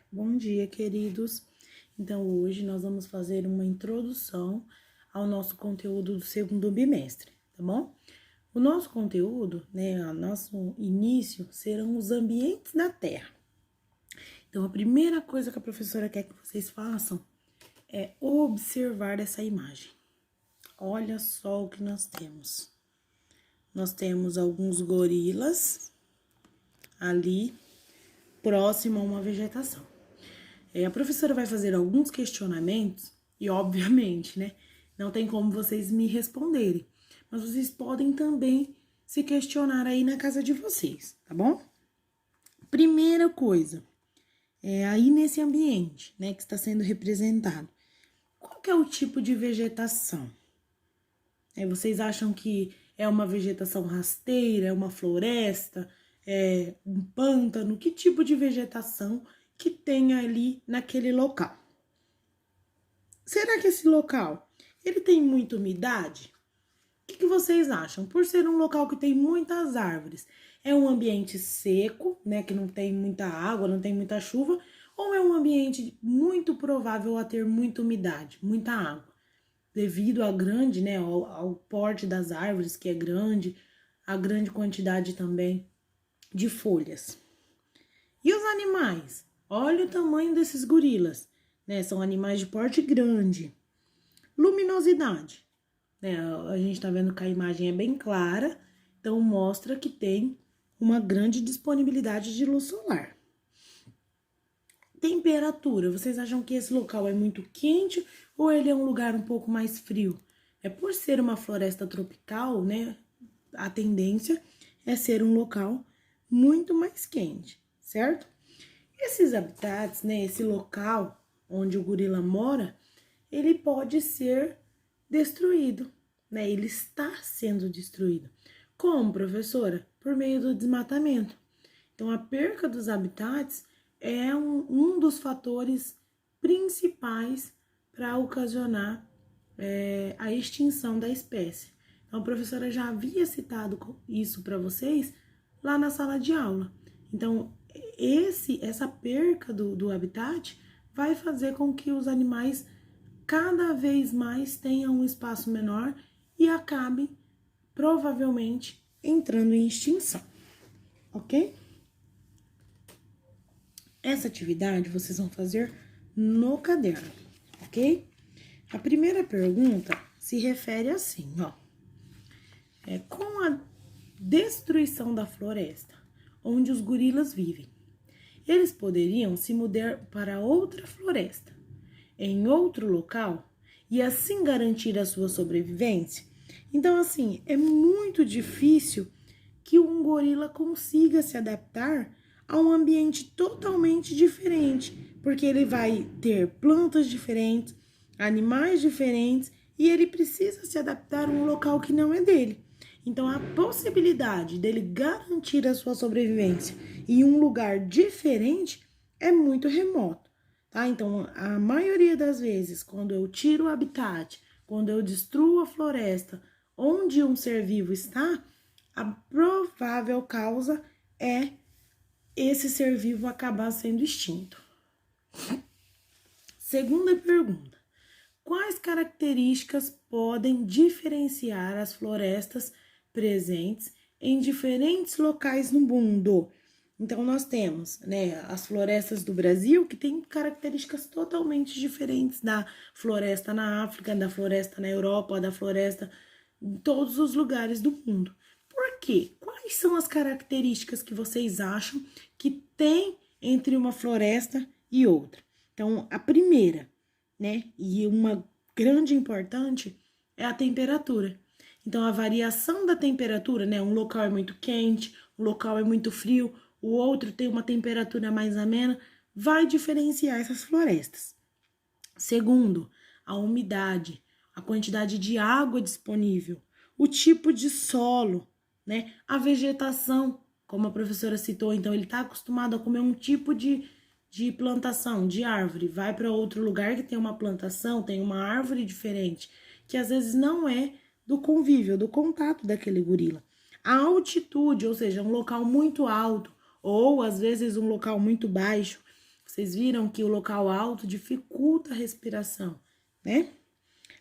Bom dia, queridos. Então, hoje nós vamos fazer uma introdução ao nosso conteúdo do segundo bimestre, tá bom? O nosso conteúdo, o nosso início serão os ambientes da Terra. Então, a primeira coisa que a professora quer que vocês façam é observar essa imagem. Olha só o que nós temos. Nós temos alguns gorilas ali próximo a uma vegetação. A professora vai fazer alguns questionamentos e, obviamente, não tem como vocês me responderem, mas vocês podem também se questionar aí na casa de vocês, tá bom? Primeira coisa, aí nesse ambiente, que está sendo representado, qual que é o tipo de vegetação? Vocês acham que é uma vegetação rasteira, é uma floresta, é um pântano? Que tipo de vegetação que tem ali naquele local? Será que esse local, ele tem muita umidade? O que vocês acham? Por ser um local que tem muitas árvores, é um ambiente seco, que não tem muita água, não tem muita chuva, ou é um ambiente muito provável a ter muita umidade, muita água? Devido à grande, ao porte das árvores, que é grande, a grande quantidade também de folhas. E os animais? Olha o tamanho desses gorilas, são animais de porte grande. Luminosidade, a gente tá vendo que a imagem é bem clara, então mostra que tem uma grande disponibilidade de luz solar. Temperatura, vocês acham que esse local é muito quente ou ele é um lugar um pouco mais frio? Por ser uma floresta tropical, a tendência é ser um local muito mais quente, certo? Esses habitats, esse local onde o gorila mora, ele pode ser destruído, ele está sendo destruído. Como, professora? Por meio do desmatamento. Então, a perca dos habitats é um dos fatores principais para ocasionar a extinção da espécie. Então, a professora já havia citado isso para vocês lá na sala de aula. Então, essa perca do habitat vai fazer com que os animais cada vez mais tenham um espaço menor e acabem, provavelmente, entrando em extinção, ok? Essa atividade vocês vão fazer no caderno, ok? A primeira pergunta se refere assim, com a destruição da floresta, onde os gorilas vivem, eles poderiam se mudar para outra floresta, em outro local, e assim garantir a sua sobrevivência? Então, assim, é muito difícil que um gorila consiga se adaptar a um ambiente totalmente diferente, porque ele vai ter plantas diferentes, animais diferentes, e ele precisa se adaptar a um local que não é dele. Então, a possibilidade dele garantir a sua sobrevivência em um lugar diferente é muito remoto, tá? Então, a maioria das vezes, quando eu tiro o habitat, quando eu destruo a floresta onde um ser vivo está, a provável causa é esse ser vivo acabar sendo extinto. Segunda pergunta: quais características podem diferenciar as florestas presentes em diferentes locais no mundo? Então, nós temos, as florestas do Brasil, que têm características totalmente diferentes da floresta na África, da floresta na Europa, da floresta em todos os lugares do mundo. Por quê? Quais são as características que vocês acham que tem entre uma floresta e outra? Então, a primeira, e uma grande importante, é a temperatura. Então, a variação da temperatura, um local é muito quente, um local é muito frio, o outro tem uma temperatura mais amena, vai diferenciar essas florestas. Segundo, a umidade, a quantidade de água disponível, o tipo de solo, a vegetação, como a professora citou, então ele está acostumado a comer um tipo de plantação, de árvore, vai para outro lugar que tem uma plantação, tem uma árvore diferente, que às vezes não é do convívio, do contato daquele gorila. A altitude, ou seja, um local muito alto, ou às vezes um local muito baixo, Vocês viram que o local alto dificulta a respiração, né?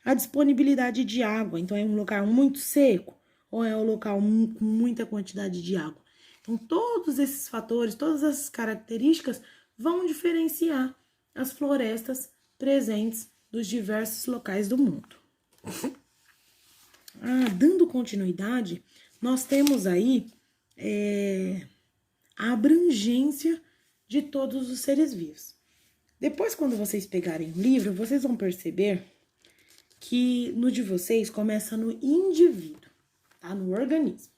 A disponibilidade de água, então é um local muito seco ou é um local com muita quantidade de água. Então, todos esses fatores, todas essas características vão diferenciar as florestas presentes nos diversos locais do mundo. Dando continuidade, nós temos aí a abrangência de todos os seres vivos. Depois, quando vocês pegarem o livro, vocês vão perceber que no de vocês começa no indivíduo, tá? No organismo.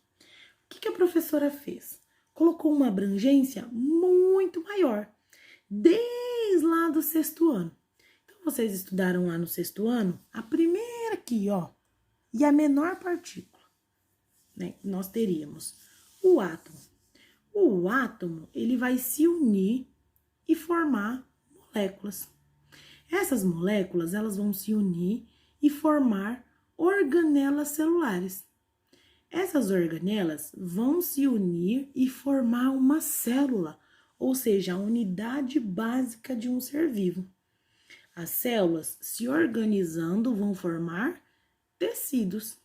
O que a professora fez? Colocou uma abrangência muito maior, desde lá do 6º ano. Então, vocês estudaram lá no 6º ano, a primeira aqui, ó, e a menor partícula, né? Nós teríamos o átomo. O átomo, ele vai se unir e formar moléculas. Essas moléculas, elas vão se unir e formar organelas celulares. Essas organelas vão se unir e formar uma célula, ou seja, a unidade básica de um ser vivo. As células, se organizando, vão formar tecidos.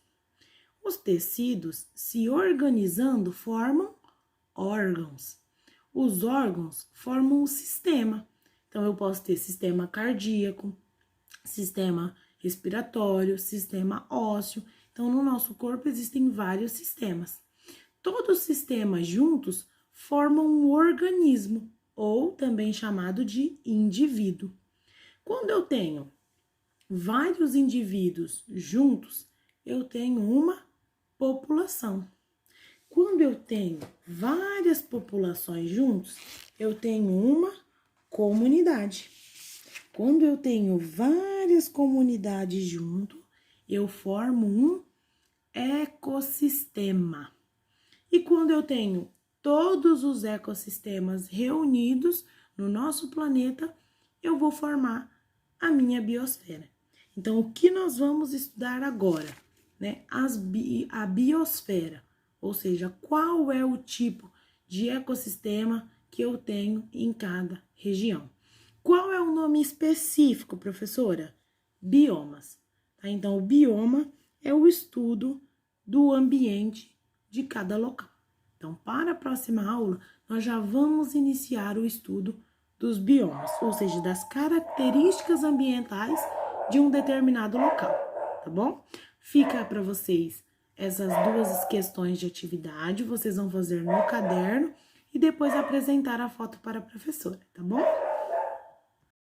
Os tecidos, se organizando, formam órgãos. Os órgãos formam um sistema. Então, eu posso ter sistema cardíaco, sistema respiratório, sistema ósseo. Então, no nosso corpo existem vários sistemas. Todos os sistemas juntos formam um organismo, ou também chamado de indivíduo. Quando eu tenho vários indivíduos juntos, eu tenho uma população. Quando eu tenho várias populações juntos, eu tenho uma comunidade. Quando eu tenho várias comunidades junto, eu formo um ecossistema. E quando eu tenho todos os ecossistemas reunidos no nosso planeta, eu vou formar a minha biosfera. Então, o que nós vamos estudar agora, né? A biosfera, ou seja, qual é o tipo de ecossistema que eu tenho em cada região. Qual é o nome específico, professora? Biomas. Tá? Então, o bioma é o estudo do ambiente de cada local. Então, para a próxima aula, nós já vamos iniciar o estudo dos biomas, ou seja, das características ambientais de um determinado local, tá bom? Fica para vocês essas duas questões de atividade, vocês vão fazer no caderno e depois apresentar a foto para a professora, tá bom?